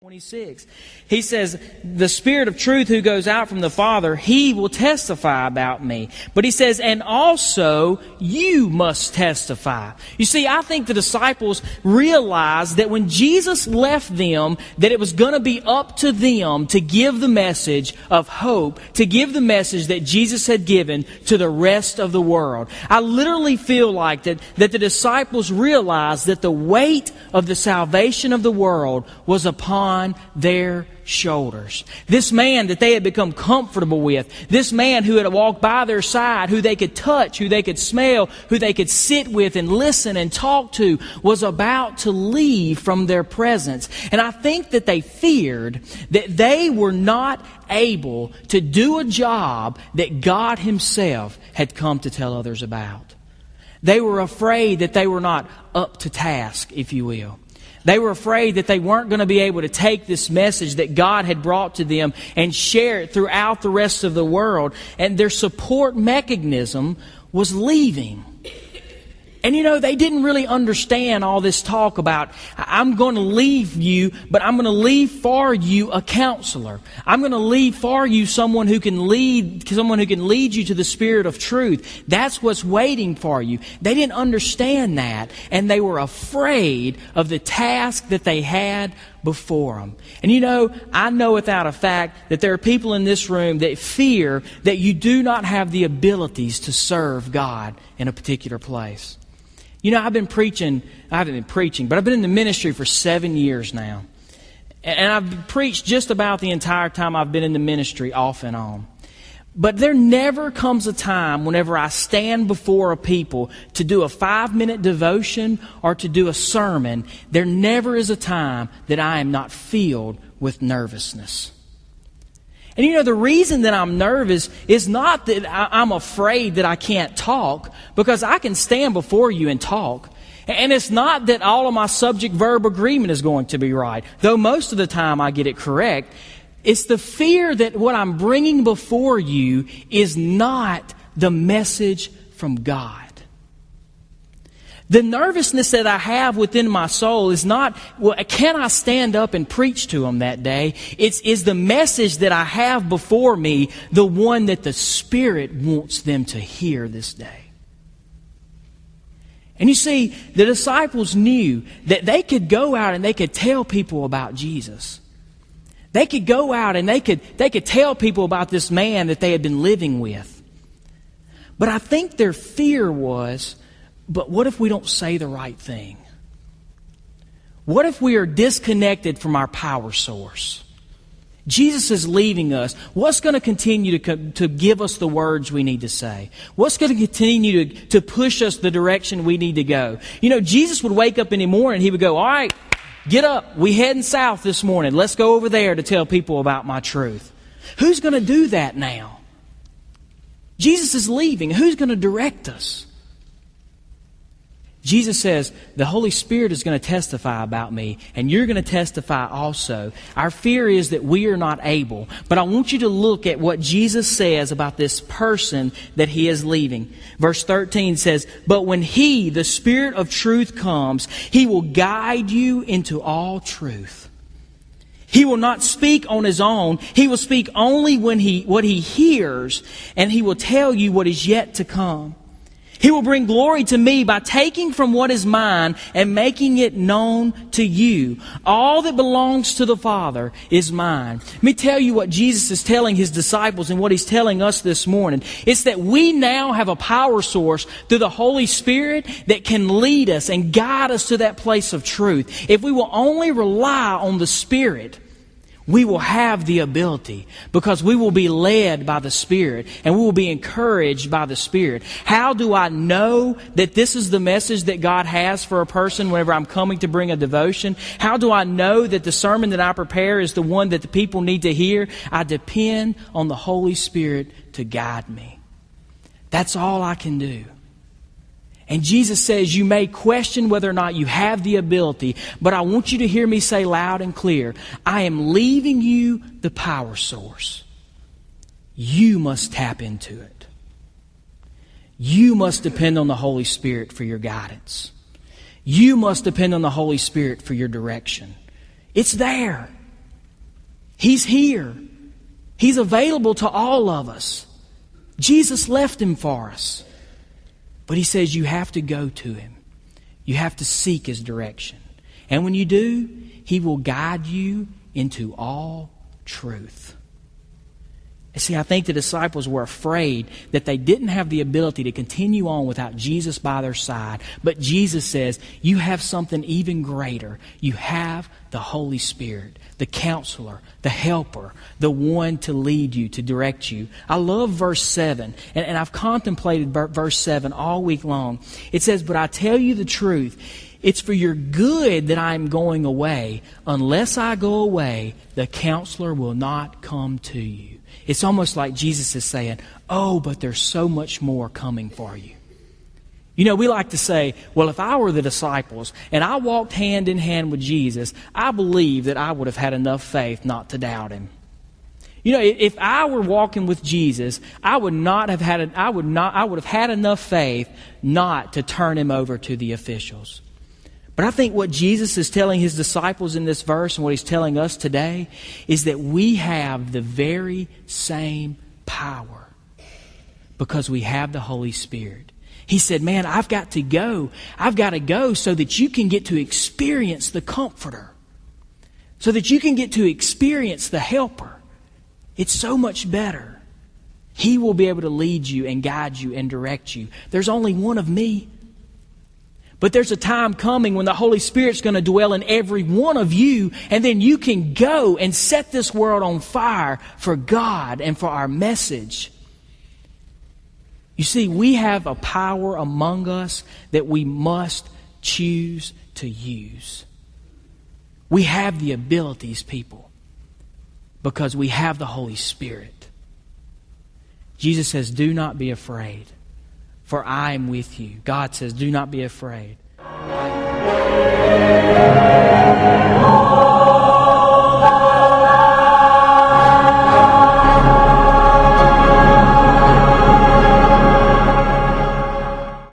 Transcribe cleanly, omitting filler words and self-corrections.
26. He says, the Spirit of truth who goes out from the Father, He will testify about me. But He says, and also you must testify. You see, I think the disciples realized that when Jesus left them, that it was going to be up to them to give the message of hope, to give the message that Jesus had given to the rest of the world. I literally feel like that the disciples realized that the weight of the salvation of the world was upon their shoulders. This man that they had become comfortable with, this man who had walked by their side, who they could touch, who they could smell, who they could sit with and listen and talk to, was about to leave from their presence. And I think that they feared that they were not able to do a job that God Himself had come to tell others about. They were afraid that they were not up to task, if you will. They were afraid that they weren't going to be able to take this message that God had brought to them and share it throughout the rest of the world. And their support mechanism was leaving. And you know, they didn't really understand all this talk about, I'm going to leave you, but I'm going to leave for you a counselor. I'm going to leave for you someone who can lead you to the Spirit of truth. That's what's waiting for you. They didn't understand that, and they were afraid of the task that they had before them. And you know, I know without a fact that there are people in this room that fear that you do not have the abilities to serve God in a particular place. You know, I haven't been preaching, but I've been in the ministry for 7 years now. And I've preached just about the entire time I've been in the ministry, off and on. But there never comes a time whenever I stand before a people to do a 5-minute devotion or to do a sermon, there never is a time that I am not filled with nervousness. And you know, the reason that I'm nervous is not that I'm afraid that I can't talk, because I can stand before you and talk. And it's not that all of my subject-verb agreement is going to be right, though most of the time I get it correct. It's the fear that what I'm bringing before you is not the message from God. The nervousness that I have within my soul is not, well, can I stand up and preach to them that day? Is the message that I have before me the one that the Spirit wants them to hear this day? And you see, the disciples knew that they could go out and they could tell people about Jesus. They could go out and they could tell people about this man that they had been living with. But I think their fear was, but what if we don't say the right thing? What if we are disconnected from our power source? Jesus is leaving us. What's going to continue to give us the words we need to say? What's going to continue to push us the direction we need to go? You know, Jesus would wake up in the morning and He would go, all right, get up. We heading south this morning. Let's go over there to tell people about my truth. Who's going to do that now? Jesus is leaving. Who's going to direct us? Jesus says, the Holy Spirit is going to testify about me, and you're going to testify also. Our fear is that we are not able. But I want you to look at what Jesus says about this person that He is leaving. Verse 13 says, but when He, the Spirit of truth, comes, He will guide you into all truth. He will not speak on His own. He will speak only what He hears, and He will tell you what is yet to come. He will bring glory to me by taking from what is mine and making it known to you. All that belongs to the Father is mine. Let me tell you what Jesus is telling His disciples and what He's telling us this morning. It's that we now have a power source through the Holy Spirit that can lead us and guide us to that place of truth. If we will only rely on the Spirit, we will have the ability, because we will be led by the Spirit and we will be encouraged by the Spirit. How do I know that this is the message that God has for a person whenever I'm coming to bring a devotion? How do I know that the sermon that I prepare is the one that the people need to hear? I depend on the Holy Spirit to guide me. That's all I can do. And Jesus says, you may question whether or not you have the ability, but I want you to hear me say loud and clear, I am leaving you the power source. You must tap into it. You must depend on the Holy Spirit for your guidance. You must depend on the Holy Spirit for your direction. It's there. He's here. He's available to all of us. Jesus left Him for us. But He says you have to go to Him. You have to seek His direction. And when you do, He will guide you into all truth. And see, I think the disciples were afraid that they didn't have the ability to continue on without Jesus by their side. But Jesus says, you have something even greater. You have the Holy Spirit, the Counselor, the Helper, the one to lead you, to direct you. I love verse 7, and I've contemplated verse 7 all week long. It says, but I tell you the truth, it's for your good that I am going away. Unless I go away, the Counselor will not come to you. It's almost like Jesus is saying, oh, but there's so much more coming for you. You know, we like to say, well, if I were the disciples and I walked hand in hand with Jesus, I believe that I would have had enough faith not to doubt Him. You know, if I were walking with Jesus, I would have had enough faith not to turn Him over to the officials. But I think what Jesus is telling His disciples in this verse and what He's telling us today is that we have the very same power because we have the Holy Spirit. He said, man, I've got to go. I've got to go so that you can get to experience the Comforter, so that you can get to experience the Helper. It's so much better. He will be able to lead you and guide you and direct you. There's only one of me. But there's a time coming when the Holy Spirit's going to dwell in every one of you, and then you can go and set this world on fire for God and for our message. You see, we have a power among us that we must choose to use. We have the abilities, people, because we have the Holy Spirit. Jesus says, do not be afraid, for I am with you. God says, do not be afraid.